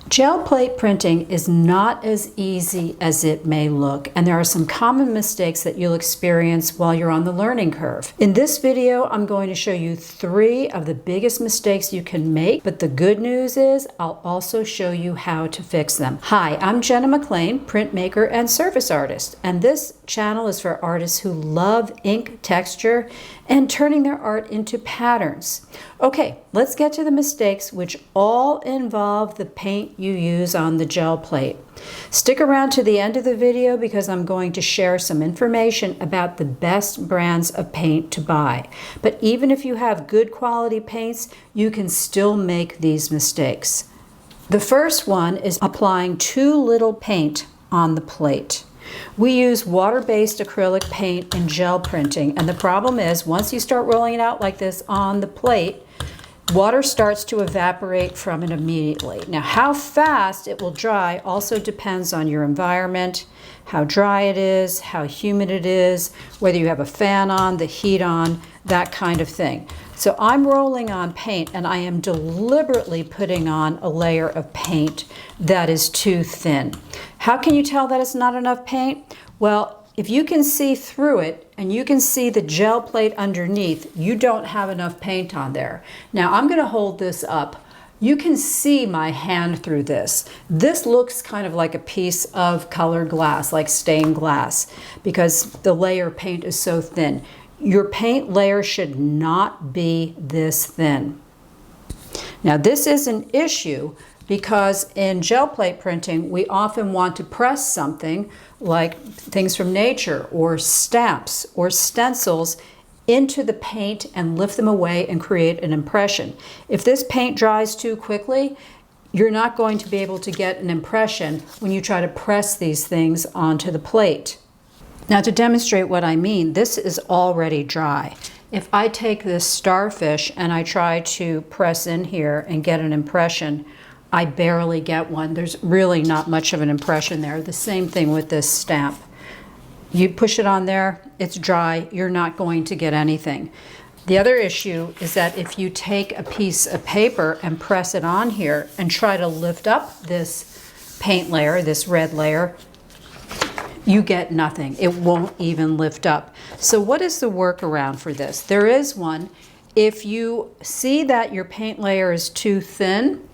Gel plate printing is not as easy as it may look, and there are some common mistakes that you'll experience while you're on the learning curve. In this video, I'm going to show you 3 of the biggest mistakes you can make, but the good news is I'll also show you how to fix them. Hi, I'm Jenna McLean, printmaker and service artist, and this channel is for artists who love ink texture and turning their art into patterns. Okay, let's get to the mistakes, which all involve the paint you use on the gel plate. Stick around to the end of the video because I'm going to share some information about the best brands of paint to buy. But even if you have good quality paints, you can still make these mistakes. The first one is applying too little paint on the plate. We use water-based acrylic paint in gel printing, and the problem is once you start rolling it out like this on the plate, water starts to evaporate from it immediately. Now, how fast it will dry also depends on your environment, how dry it is, how humid it is, whether you have a fan on, the heat on, that kind of thing. So I'm rolling on paint, and I am deliberately putting on a layer of paint that is too thin. How can you tell that it's not enough paint? Well, if you can see through it and you can see the gel plate underneath, you don't have enough paint on there. Now I'm going to hold this up. You can see my hand through this. This looks kind of like a piece of colored glass, like stained glass, because the layer of paint is so thin. Your paint layer should not be this thin. Now this is an issue because in gel plate printing, we often want to press something like things from nature or stamps or stencils into the paint and lift them away and create an impression. If this paint dries too quickly, you're not going to be able to get an impression when you try to press these things onto the plate. Now, to demonstrate what I mean, this is already dry. If I take this starfish and I try to press in here and get an impression, I barely get one. There's really not much of an impression there. The same thing with this stamp. You push it on there, it's dry, you're not going to get anything. The other issue is that if you take a piece of paper and press it on here and try to lift up this paint layer, this red layer, you get nothing. It won't even lift up. So what is the workaround for this? There is one. If you see that your paint layer is too thin,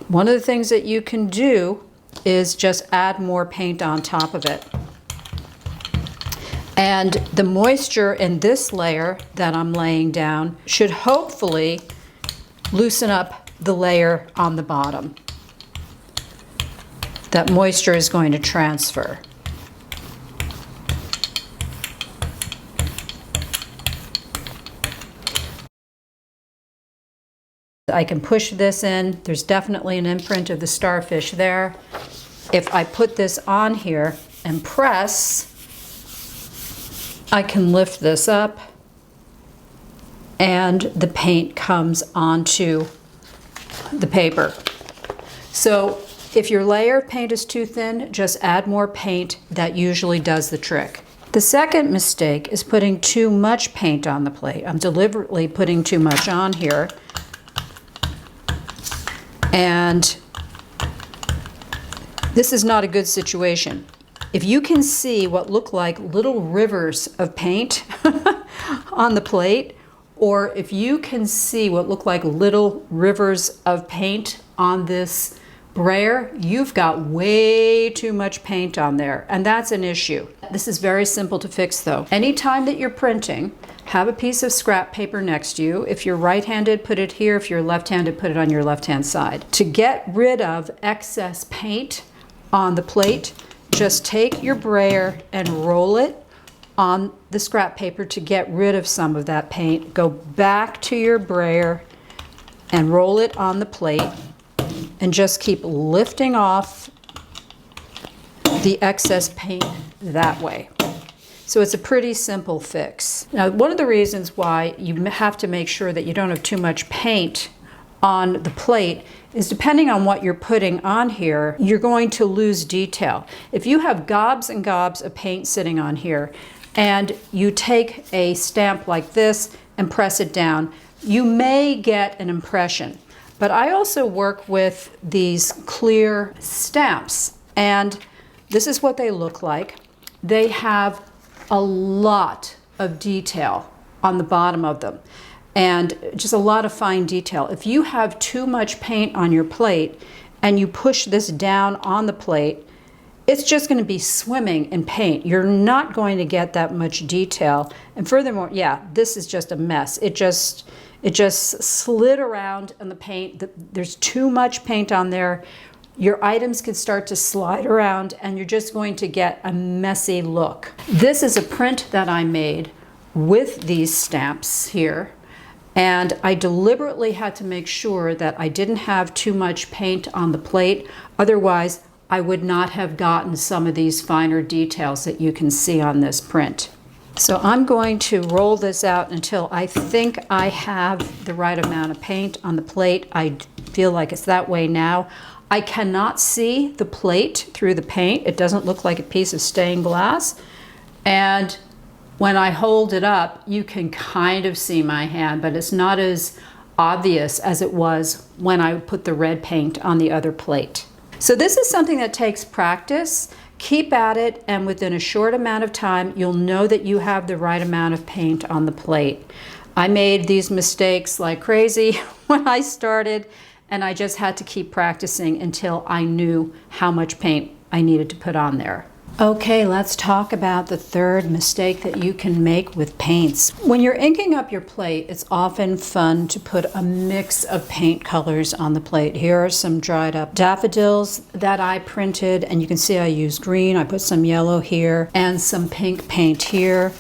one of the things that you can do is just add more paint on top of it. And the moisture in this layer that I'm laying down should hopefully loosen up the layer on the bottom. That moisture is going to transfer. I can push this in. There's definitely an imprint of the starfish there. If I put this on here and press, I can lift this up and the paint comes onto the paper. So if your layer of paint is too thin, just add more paint. That usually does the trick. The second mistake is putting too much paint on the plate. I'm deliberately putting too much on here. And this is not a good situation. If you can see what look like little rivers of paint on the plate, or if you can see what look like little rivers of paint on this brayer, you've got way too much paint on there, and that's an issue. This is very simple to fix though. Anytime that you're printing, have a piece of scrap paper next to you. If you're right-handed, put it here. If you're left-handed, put it on your left-hand side. To get rid of excess paint on the plate, just take your brayer and roll it on the scrap paper to get rid of some of that paint. Go back to your brayer and roll it on the plate and just keep lifting off the excess paint that way. So it's a pretty simple fix. Now, one of the reasons why you have to make sure that you don't have too much paint on the plate is depending on what you're putting on here, you're going to lose detail. If you have gobs and gobs of paint sitting on here and you take a stamp like this and press it down, you may get an impression. But I also work with these clear stamps, and this is what they look like. They have a lot of detail on the bottom of them, and just a lot of fine detail. If you have too much paint on your plate and you push this down on the plate, it's just going to be swimming in paint. You're not going to get that much detail. And furthermore, yeah, this is just a mess. It just slid around in the paint. There's too much paint on there. Your items can start to slide around and you're just going to get a messy look. This is a print that I made with these stamps here. And I deliberately had to make sure that I didn't have too much paint on the plate. Otherwise, I would not have gotten some of these finer details that you can see on this print. So I'm going to roll this out until I think I have the right amount of paint on the plate. I feel like it's that way now. I cannot see the plate through the paint. It doesn't look like a piece of stained glass. And when I hold it up, you can kind of see my hand, but it's not as obvious as it was when I put the red paint on the other plate. So this is something that takes practice. Keep at it, and within a short amount of time, you'll know that you have the right amount of paint on the plate. I made these mistakes like crazy when I started, and I just had to keep practicing until I knew how much paint I needed to put on there. Okay, let's talk about the third mistake that you can make with paints. When you're inking up your plate, it's often fun to put a mix of paint colors on the plate. Here are some dried up daffodils that I printed, and you can see I used green. I put some yellow here and some pink paint here.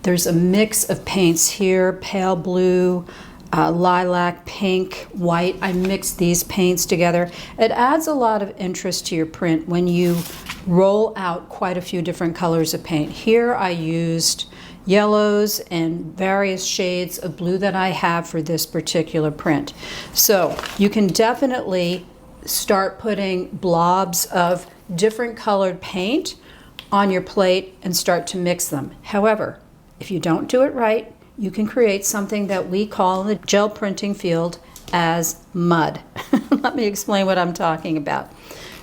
There's a mix of paints here, pale blue, lilac, pink, white. I mixed these paints together. It adds a lot of interest to your print when you roll out quite a few different colors of paint. Here I used yellows and various shades of blue that I have for this particular print. So you can definitely start putting blobs of different colored paint on your plate and start to mix them. However, if you don't do it right, you can create something that we call in the gel printing field as mud. Let me explain what I'm talking about.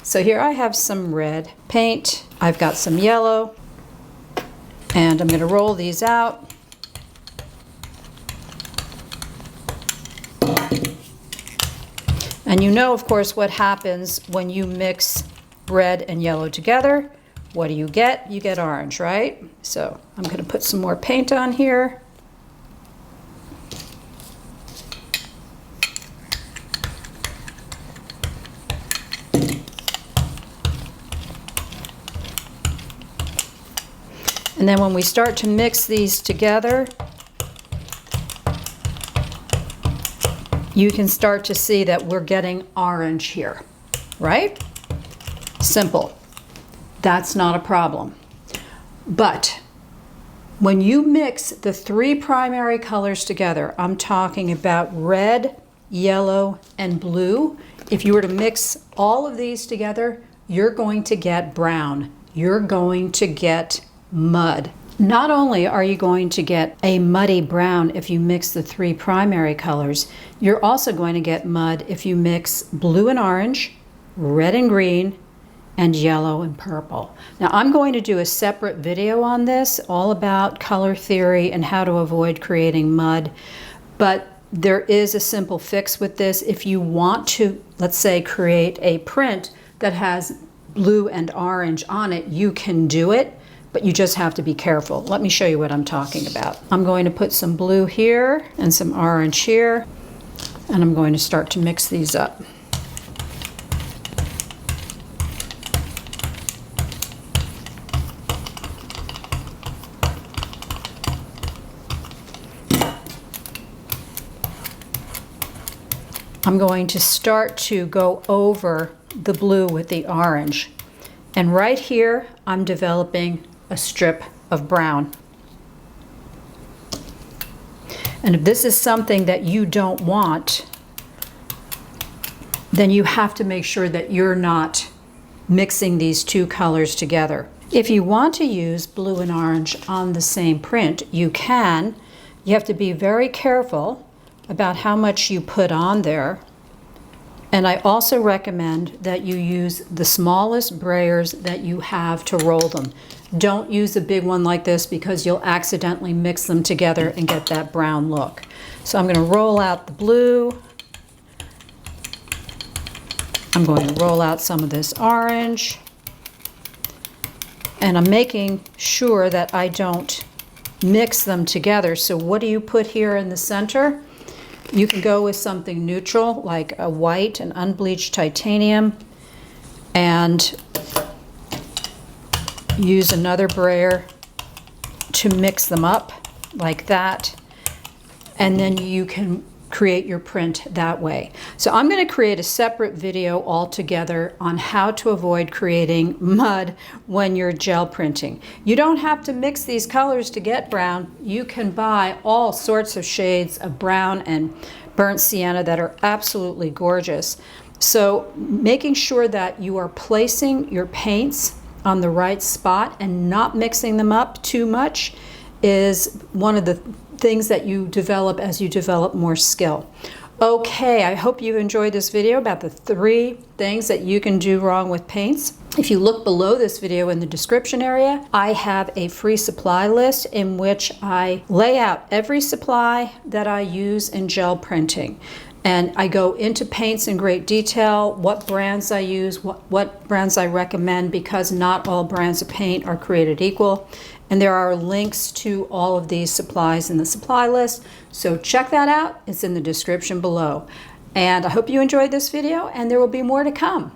So here I have some red paint, I've got some yellow, and I'm going to roll these out. And you know, of course, what happens when you mix red and yellow together. What do you get? You get orange, right? So I'm going to put some more paint on here. And then when we start to mix these together, you can start to see that we're getting orange here, right? Simple. That's not a problem. But when you mix the three primary colors together, I'm talking about red, yellow, and blue. If you were to mix all of these together, you're going to get brown. You're going to get mud. Not only are you going to get a muddy brown if you mix the three primary colors, you're also going to get mud if you mix blue and orange, red and green, and yellow and purple. Now I'm going to do a separate video on this, all about color theory and how to avoid creating mud, but there is a simple fix with this. If you want to, let's say, create a print that has blue and orange on it, you can do it. But you just have to be careful. Let me show you what I'm talking about. I'm going to put some blue here and some orange here, and I'm going to start to mix these up. I'm going to start to go over the blue with the orange. And right here, I'm developing a strip of brown. And if this is something that you don't want, then you have to make sure that you're not mixing these two colors together. If you want to use blue and orange on the same print, you can. You have to be very careful about how much you put on there And I also recommend that you use the smallest brayers that you have to roll them. Don't use a big one like this because you'll accidentally mix them together and get that brown look. So I'm going to roll out the blue. I'm going to roll out some of this orange. And I'm making sure that I don't mix them together. So what do you put here in the center? You can go with something neutral like a white, an unbleached titanium, and use another brayer to mix them up like that. And then you can create your print that way. So I'm going to create a separate video altogether on how to avoid creating mud when you're gel printing. You don't have to mix these colors to get brown. You can buy all sorts of shades of brown and burnt sienna that are absolutely gorgeous. So making sure that you are placing your paints on the right spot and not mixing them up too much is one of the things that you develop as you develop more skill. Okay, I hope you enjoyed this video about the 3 things that you can do wrong with paints. If you look below this video in the description area, I have a free supply list in which I lay out every supply that I use in gel printing. And I go into paints in great detail, what brands I use, what brands I recommend, because not all brands of paint are created equal. And there are links to all of these supplies in the supply list. So check that out. It's in the description below. And I hope you enjoyed this video, and there will be more to come.